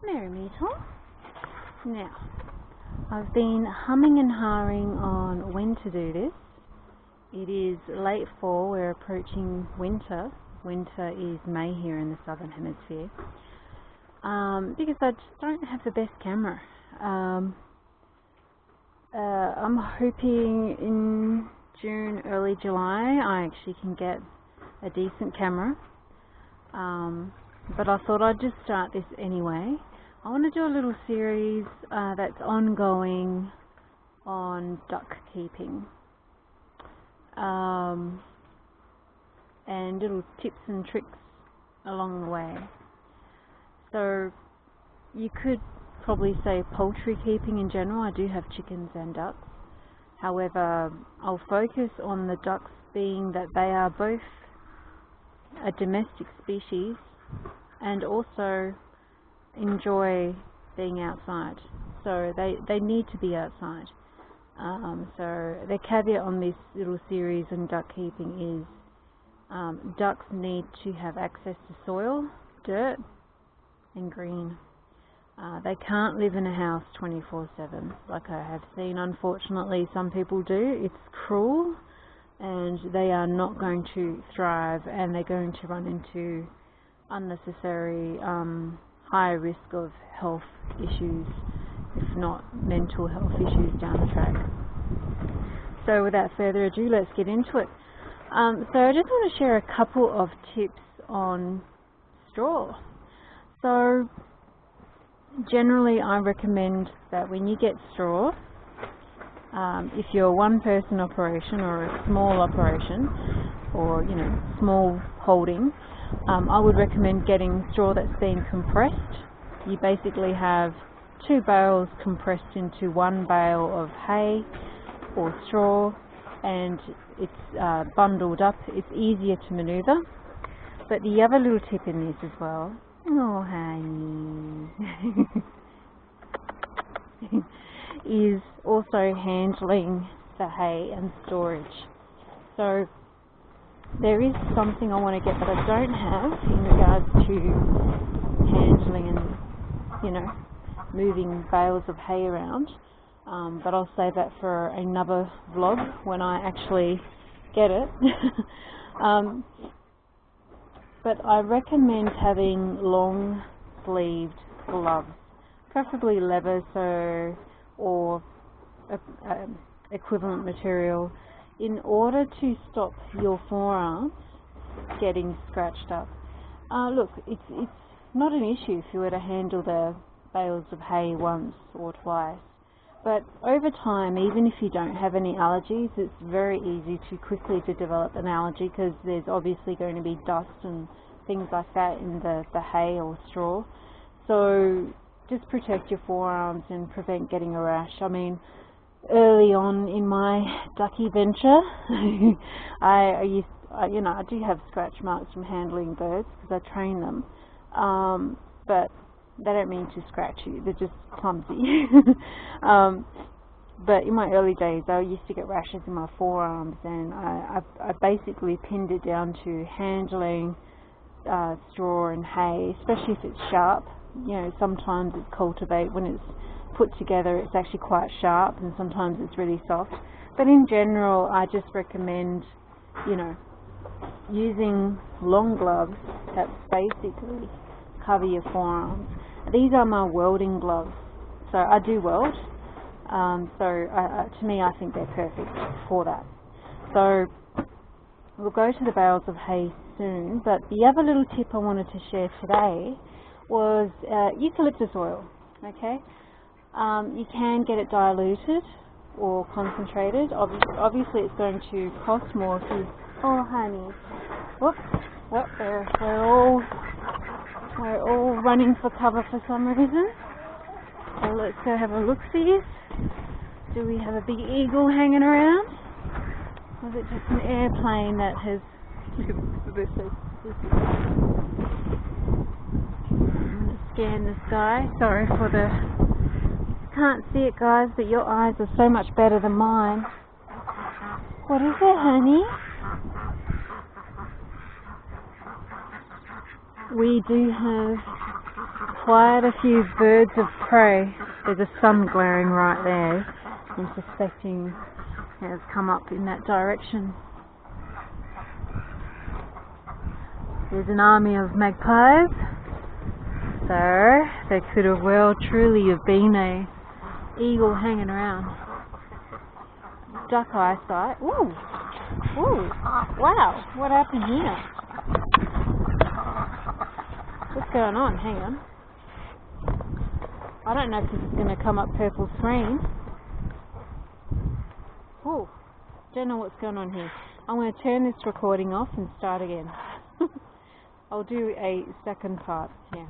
Merrymetal. Now, I've been humming and hawing on when to do this. It is late fall, we're approaching winter. Winter is May here in the southern hemisphere. Because I just don't have the best camera. I'm hoping in June, early July, I actually can get a decent camera. But I thought I'd just start this anyway. I want to do a little series that's ongoing on duck keeping. And little tips and tricks along the way. So you could probably say poultry keeping in general. I do have chickens and ducks. However, I'll focus on the ducks being that they are both a domestic species and also enjoy being outside. So they need to be outside. So the caveat on this little series on duck keeping is ducks need to have access to soil, dirt and green. They can't live in a house 24/7 like I have seen. Unfortunately, some people do. It's cruel and they are not going to thrive, and they're going to run into unnecessary high risk of health issues, if not mental health issues down the track. So without further ado, let's get into it. So I just want to share a couple of tips on straw. So generally I recommend that when you get straw, if you're a one-person operation or a small operation, or small holding, I would recommend getting straw that's been compressed. You basically have 2 bales compressed into 1 bale of hay or straw, and it's bundled up. It's easier to maneuver. But the other little tip in this as well, oh honey, is also handling the hay and storage. So there is something I want to get that I don't have in regards to handling and moving bales of hay around, but I'll save that for another vlog when I actually get it. But I recommend having long sleeved gloves, preferably leather or equivalent material, in order to stop your forearms getting scratched up. Look, it's not an issue if you were to handle the bales of hay once or twice, but over time, even if you don't have any allergies, it's very easy to quickly develop an allergy, because there's obviously going to be dust and things like that in the hay or straw. So just protect your forearms and prevent getting a rash. I mean, early on in my ducky venture, I do have scratch marks from handling birds because I train them, but they don't mean to scratch you, they're just clumsy. But in my early days, I used to get rashes in my forearms, and I basically pinned it down to handling straw and hay, especially if it's sharp. Sometimes it's cultivate, when it's put together, it's actually quite sharp, and sometimes it's really soft. But in general, I just recommend, using long gloves that basically cover your forearms. These are my welding gloves, so I do weld. To me, I think they're perfect for that. So we'll go to the bales of hay soon, but the other little tip I wanted to share today was eucalyptus oil. Okay, you can get it diluted or concentrated. Obviously it's going to cost more if you... Oh honey, whoops, well, we're all running for cover for some reason. So let's go have a look-see. Do we have a big eagle hanging around? Or is it just an airplane that has... I'm going to scan the sky. Sorry for the... Can't see it, guys, but your eyes are so much better than mine. What is it, honey? We do have quite a few birds of prey. There's a sun glaring right there. I'm suspecting it has come up in that direction. There's an army of magpies. So there could have well truly have been a eagle hanging around. Duck eyesight. Ooh! Ooh! Wow! What happened here? What's going on? Hang on. I don't know if this is going to come up purple screen. Ooh! Don't know what's going on here. I'm going to turn this recording off and start again. I'll do a second part here.